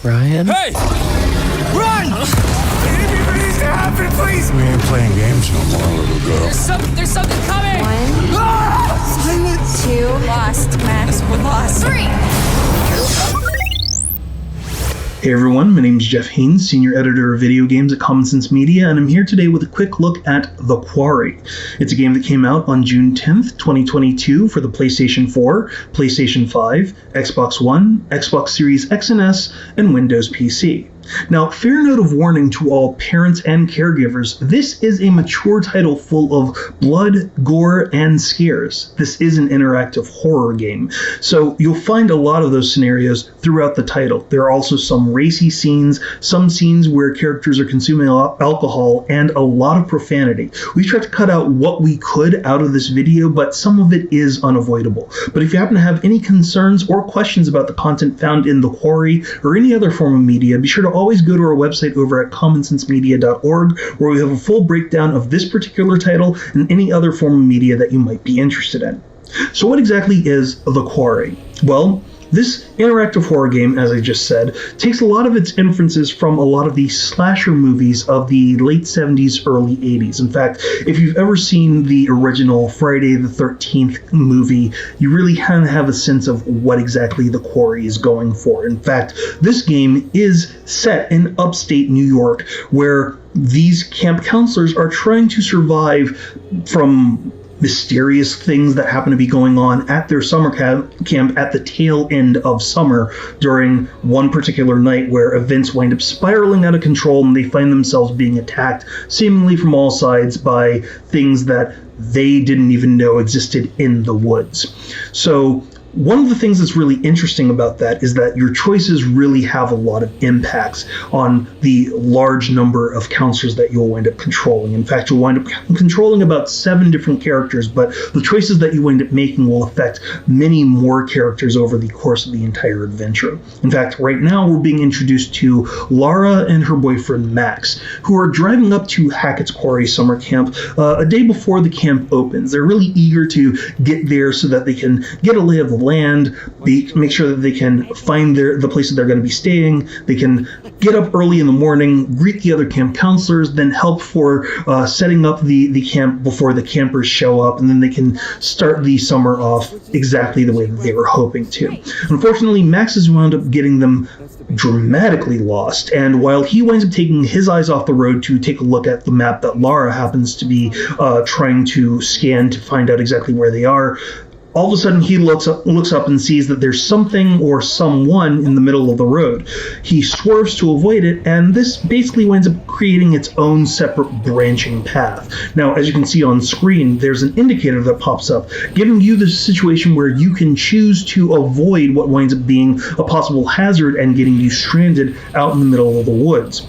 Ryan? Hey! Run! Anything needs to happen, please! We ain't playing games no more, little girl. There's something coming! 1, Ah! 2, Lost, Max. We're lost. 3. Hey everyone, my name is Jeff Haynes, Senior Editor of Video Games at Common Sense Media, and I'm here today with a quick look at The Quarry. It's a game that came out on June 10th, 2022 for the PlayStation 4, PlayStation 5, Xbox One, Xbox Series X and S, and Windows PC. Now, fair note of warning to all parents and caregivers, this is a mature title full of blood, gore, and scares. This is an interactive horror game, so you'll find a lot of those scenarios throughout the title. There are also some racy scenes, some scenes where characters are consuming alcohol, and a lot of profanity. We tried to cut out what we could out of this video, but some of it is unavoidable. But if you happen to have any concerns or questions about the content found in The Quarry or any other form of media, be sure to always go to our website over at commonsensemedia.org, where we have a full breakdown of this particular title and any other form of media that you might be interested in. So what exactly is The Quarry? Well, this interactive horror game, as I just said, takes a lot of its inferences from a lot of the slasher movies of the late 70s, early 80s. In fact, if you've ever seen the original Friday the 13th movie, you really kind of have a sense of what exactly The Quarry is going for. In fact, this game is set in upstate New York, where these camp counselors are trying to survive from mysterious things that happen to be going on at their summer camp at the tail end of summer during one particular night, where events wind up spiraling out of control and they find themselves being attacked seemingly from all sides by things that they didn't even know existed in the woods. So one of the things that's really interesting about that is that your choices really have a lot of impacts on the large number of counselors that you'll wind up controlling. In fact, you'll wind up controlling about 7 different characters, but the choices that you wind up making will affect many more characters over the course of the entire adventure. In fact, right now we're being introduced to Lara and her boyfriend Max, who are driving up to Hackett's Quarry summer camp a day before the camp opens. They're really eager to get there so that they can get a lay of the land, make sure that they can find the place that they're going to be staying. They can get up early in the morning, greet the other camp counselors, then help for setting up the camp before the campers show up, and then they can start the summer off exactly the way that they were hoping to. Unfortunately, Max has wound up getting them dramatically lost, and while he winds up taking his eyes off the road to take a look at the map that Lara happens to be trying to scan to find out exactly where they are, all of a sudden he looks up and sees that there's something or someone in the middle of the road. He swerves to avoid it, and this basically winds up creating its own separate branching path. Now, as you can see on screen, there's an indicator that pops up, giving you the situation where you can choose to avoid what winds up being a possible hazard and getting you stranded out in the middle of the woods.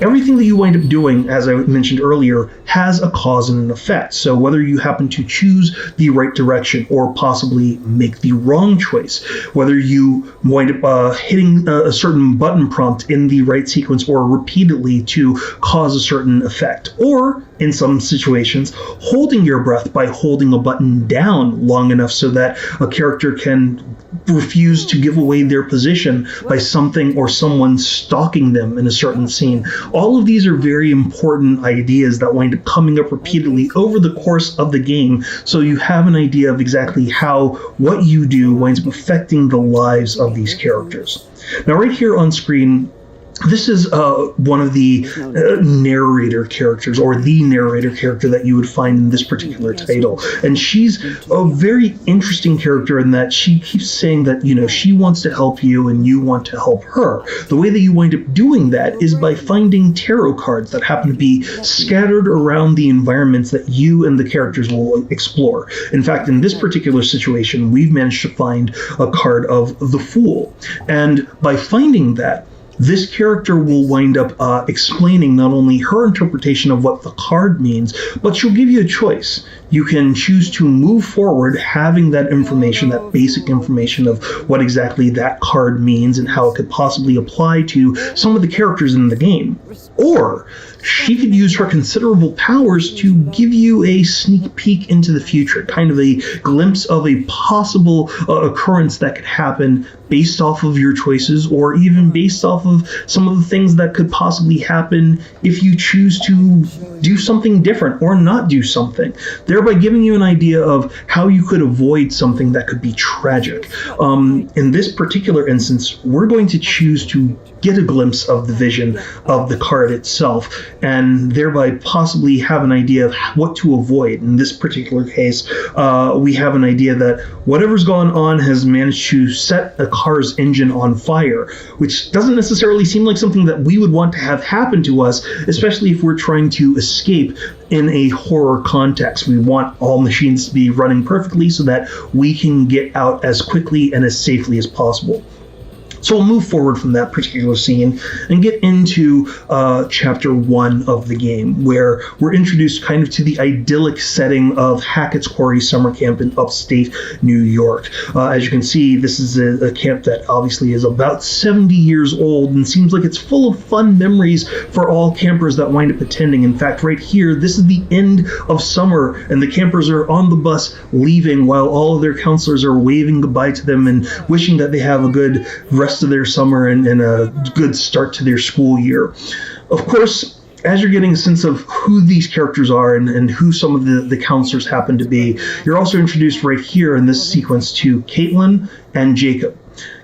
Everything that you wind up doing, as I mentioned earlier, has a cause and an effect. So whether you happen to choose the right direction or possibly make the wrong choice, whether you wind up hitting a certain button prompt in the right sequence or repeatedly to cause a certain effect, or in some situations, holding your breath by holding a button down long enough so that a character can refuse to give away their position by something or someone stalking them in a certain scene. All of these are very important ideas that wind up coming up repeatedly over the course of the game, so you have an idea of exactly how what you do winds up affecting the lives of these characters. Now, right here on screen, this is one of the narrator characters, or the narrator character that you would find in this particular title. And she's a very interesting character in that she keeps saying that, she wants to help you and you want to help her. The way that you wind up doing that is by finding tarot cards that happen to be scattered around the environments that you and the characters will explore. In fact, in this particular situation, we've managed to find a card of the Fool. And by finding that, this character will wind up explaining not only her interpretation of what the card means, but she'll give you a choice. you can choose to move forward having that information, that basic information of what exactly that card means and how it could possibly apply to some of the characters in the game. Or she could use her considerable powers to give you a sneak peek into the future, kind of a glimpse of a possible occurrence that could happen based off of your choices, or even based off of some of the things that could possibly happen if you choose to do something different or not do something, thereby giving you an idea of how you could avoid something that could be tragic. In this particular instance, we're going to choose to get a glimpse of the vision of the card itself, and thereby possibly have an idea of what to avoid. In this particular case, we have an idea that whatever's gone on has managed to set a car's engine on fire, which doesn't necessarily seem like something that we would want to have happen to us, especially if we're trying to escape in a horror context. We want all machines to be running perfectly so that we can get out as quickly and as safely as possible. So we'll move forward from that particular scene and get into chapter 1 of the game, where we're introduced kind of to the idyllic setting of Hackett's Quarry summer camp in upstate New York. As you can see, this is a camp that obviously is about 70 years old and seems like it's full of fun memories for all campers that wind up attending. In fact, right here, this is the end of summer, and the campers are on the bus leaving while all of their counselors are waving goodbye to them and wishing that they have a good rest of their summer and a good start to their school year. Of course, as you're getting a sense of who these characters are and who some of the counselors happen to be, you're also introduced right here in this sequence to Caitlin and Jacob.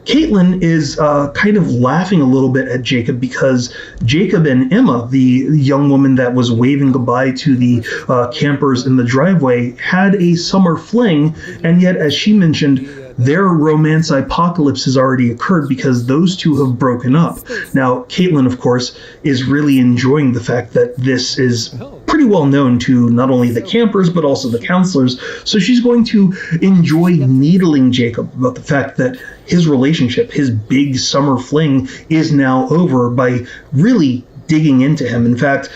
Caitlin is kind of laughing a little bit at Jacob because Jacob and Emma, the young woman that was waving goodbye to the campers in the driveway, had a summer fling, and yet, as she mentioned, their romance apocalypse has already occurred because those two have broken up. Now, Caitlin, of course, is really enjoying the fact that this is pretty well known to not only the campers, but also the counselors. So she's going to enjoy needling Jacob about the fact that his relationship, his big summer fling, is now over by really digging into him. In fact,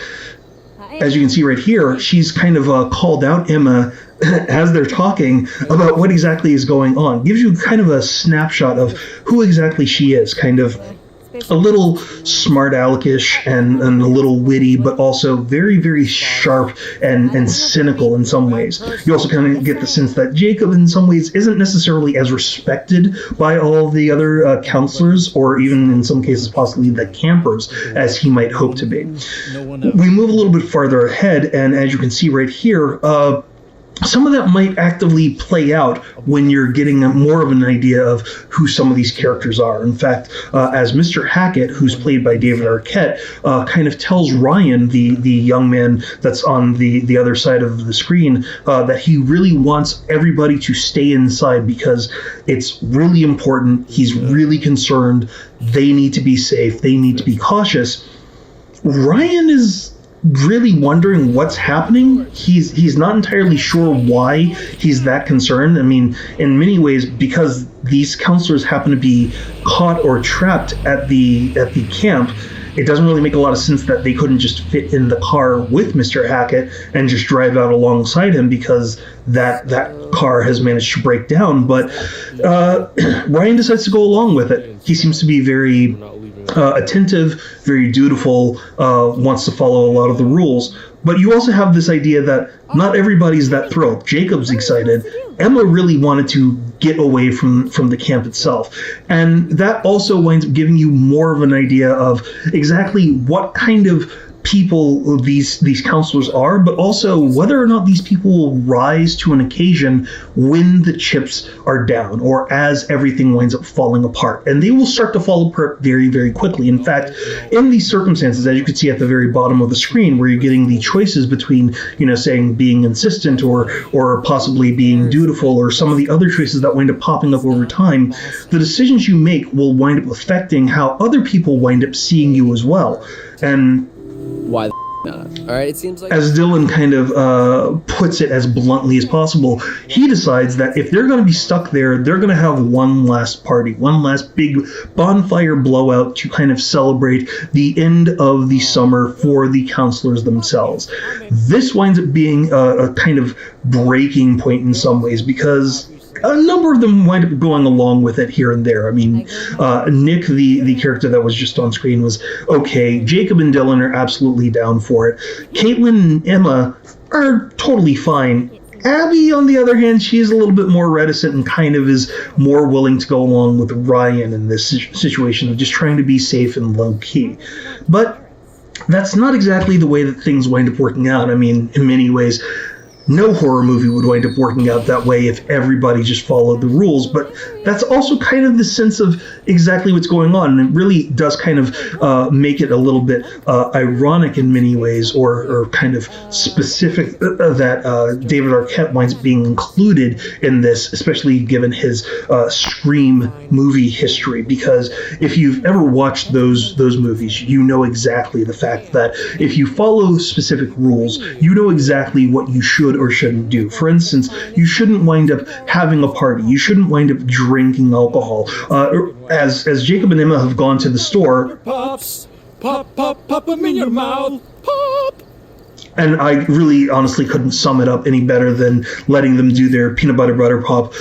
as you can see right here, she's kind of called out Emma as they're talking about what exactly is going on. Gives you kind of a snapshot of who exactly she is, kind of a little smart alekish and a little witty, but also very, very sharp and cynical in some ways. You also kind of get the sense that Jacob in some ways isn't necessarily as respected by all the other counselors, or even in some cases possibly the campers, as he might hope to be. We move a little bit farther ahead, and as you can see right here, some of that might actively play out when you're getting more of an idea of who some of these characters are. In fact, as Mr. Hackett, who's played by David Arquette, kind of tells Ryan, the young man that's on the other side of the screen, that he really wants everybody to stay inside because it's really important. He's really concerned. They need to be safe. They need to be cautious. Ryan is really wondering what's happening. He's not entirely sure why he's that concerned. I mean, in many ways, because these counselors happen to be caught or trapped at the camp, it doesn't really make a lot of sense that they couldn't just fit in the car with Mr. Hackett and just drive out alongside him, because that car has managed to break down. But Ryan decides to go along with it. He seems to be very attentive, very dutiful, wants to follow a lot of the rules. But you also have this idea that not everybody's that thrilled. Jacob's excited. Emma really wanted to get away from the camp itself. And that also winds up giving you more of an idea of exactly what kind of people these counselors are, but also whether or not these people will rise to an occasion when the chips are down, or as everything winds up falling apart. And they will start to fall apart very, very quickly. In fact, in these circumstances, as you can see at the very bottom of the screen, where you're getting the choices between, saying being insistent or possibly being dutiful, or some of the other choices that wind up popping up over time, the decisions you make will wind up affecting how other people wind up seeing you as well. And why Alright, it seems like... As Dylan kind of puts it as bluntly as possible, he decides that if they're going to be stuck there, they're going to have one last party, one last big bonfire blowout to kind of celebrate the end of the summer for the counselors themselves. This winds up being a kind of breaking point in some ways, because a number of them wind up going along with it here and there. I mean, Nick, the character that was just on screen, was okay. Jacob and Dylan are absolutely down for it. Caitlin and Emma are totally fine. Abby, on the other hand, she's a little bit more reticent and kind of is more willing to go along with Ryan in this situation of just trying to be safe and low-key. But that's not exactly the way that things wind up working out. I mean, in many ways, no horror movie would wind up working out that way if everybody just followed the rules, but that's also kind of the sense of exactly what's going on, and it really does kind of make it a little bit ironic in many ways, or kind of specific that David Arquette winds up being included in this, especially given his Scream movie history, because if you've ever watched those movies, you know exactly the fact that if you follow specific rules, you know exactly what you should or shouldn't do. For instance, you shouldn't wind up having a party. You shouldn't wind up drinking alcohol. As Jacob and Emma have gone to the store, Pops! Pop, pop, pop them in your mouth! Pop! and I really honestly couldn't sum it up any better than letting them do their peanut butter pop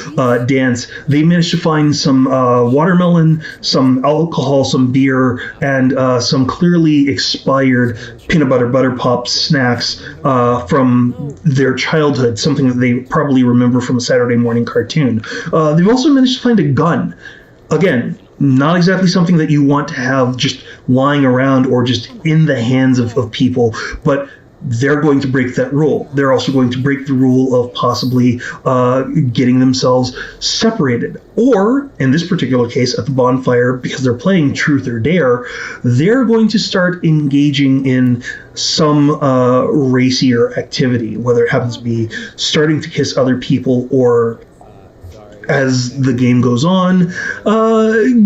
dance. They managed to find some watermelon, some alcohol, some beer, and some clearly expired peanut butter pop snacks from their childhood, something that they probably remember from a Saturday morning cartoon. They've also managed to find a gun. Again, not exactly something that you want to have just lying around or just in the hands of people, but they're going to break that rule. They're also going to break the rule of possibly getting themselves separated. Or, in this particular case, at the bonfire, because they're playing Truth or Dare, they're going to start engaging in some racier activity, whether it happens to be starting to kiss other people or, as the game goes on,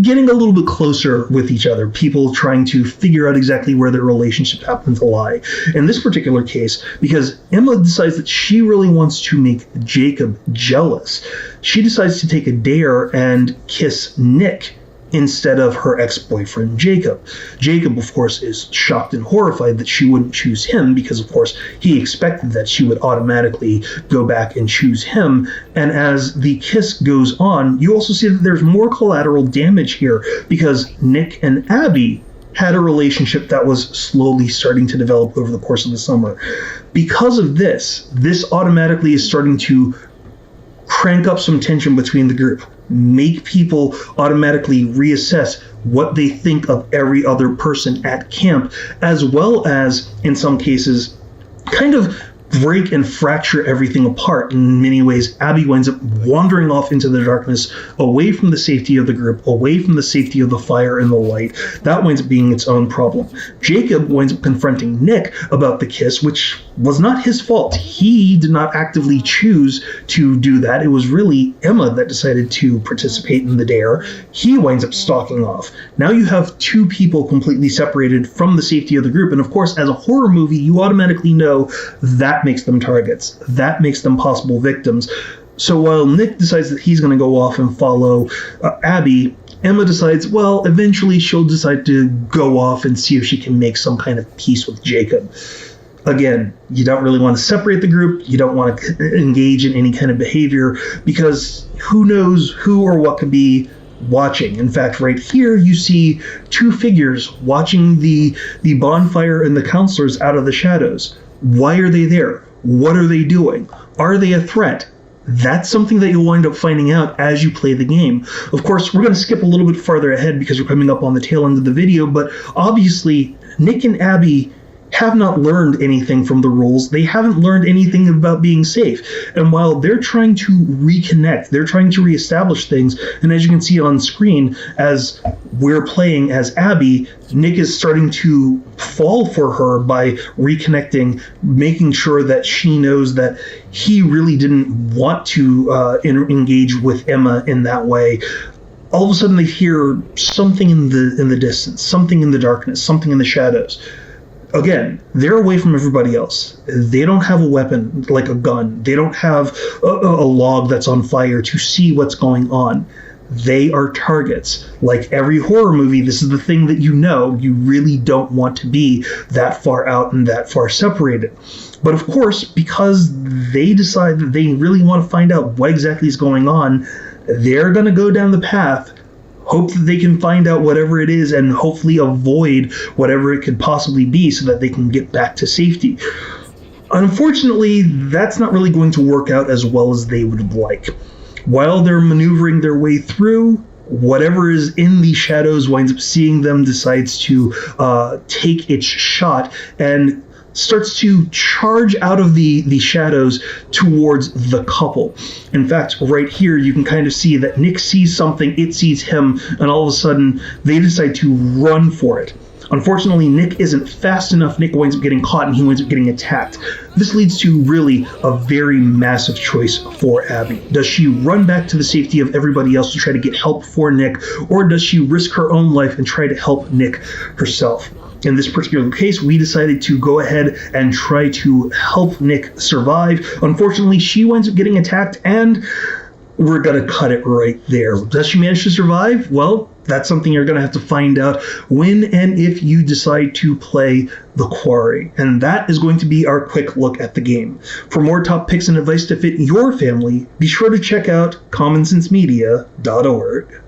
getting a little bit closer with each other, people trying to figure out exactly where their relationship happened to lie. In this particular case, because Emma decides that she really wants to make Jacob jealous, she decides to take a dare and kiss Nick instead of her ex-boyfriend Jacob. Jacob, of course, is shocked and horrified that she wouldn't choose him because, of course, he expected that she would automatically go back and choose him. And as the kiss goes on, you also see that there's more collateral damage here because Nick and Abby had a relationship that was slowly starting to develop over the course of the summer. Because of this automatically is starting to crank up some tension between the group, make people automatically reassess what they think of every other person at camp, as well as, in some cases, kind of break and fracture everything apart. In many ways, Abby winds up wandering off into the darkness, away from the safety of the group, away from the safety of the fire and the light. That winds up being its own problem. Jacob winds up confronting Nick about the kiss, which was not his fault. He did not actively choose to do that. It was really Emma that decided to participate in the dare. He winds up stalking off. Now you have two people completely separated from the safety of the group, and of course, as a horror movie, you automatically know that makes them targets. That makes them possible victims. So while Nick decides that he's going to go off and follow Abby, Emma decides, well, eventually she'll decide to go off and see if she can make some kind of peace with Jacob. Again, you don't really want to separate the group. You don't want to engage in any kind of behavior because who knows who or what could be watching. In fact, right here you see two figures watching the bonfire and the counselors out of the shadows. Why are they there? What are they doing? Are they a threat? That's something that you'll wind up finding out as you play the game. Of course, we're going to skip a little bit farther ahead because we're coming up on the tail end of the video, but obviously Nick and Abby have not learned anything from the rules. They haven't learned anything about being safe. And while they're trying to reconnect, they're trying to reestablish things, and as you can see on screen, as we're playing as Abby, Nick is starting to fall for her by reconnecting, making sure that she knows that he really didn't want to engage with Emma in that way. All of a sudden they hear something in the distance, something in the darkness, something in the shadows. Again, they're away from everybody else. They don't have a weapon like a gun. They don't have a log that's on fire to see what's going on. They are targets. Like every horror movie, this is the thing that you really don't want to be that far out and that far separated. But of course, because they decide that they really want to find out what exactly is going on, they're going to go down the path, hope that they can find out whatever it is, and hopefully avoid whatever it could possibly be so that they can get back to safety. Unfortunately, that's not really going to work out as well as they would like. While they're maneuvering their way through, whatever is in the shadows winds up seeing them, decides to take its shot, and starts to charge out of the shadows towards the couple. In fact, right here, you can kind of see that Nick sees something, it sees him, and all of a sudden, they decide to run for it. Unfortunately, Nick isn't fast enough. Nick winds up getting caught and he winds up getting attacked. This leads to really a very massive choice for Abby. Does she run back to the safety of everybody else to try to get help for Nick, or does she risk her own life and try to help Nick herself? In this particular case, we decided to go ahead and try to help Nick survive. Unfortunately, she winds up getting attacked, and we're going to cut it right there. Does she manage to survive? Well, that's something you're going to have to find out when and if you decide to play The Quarry. And that is going to be our quick look at the game. For more top picks and advice to fit your family, be sure to check out commonsensemedia.org.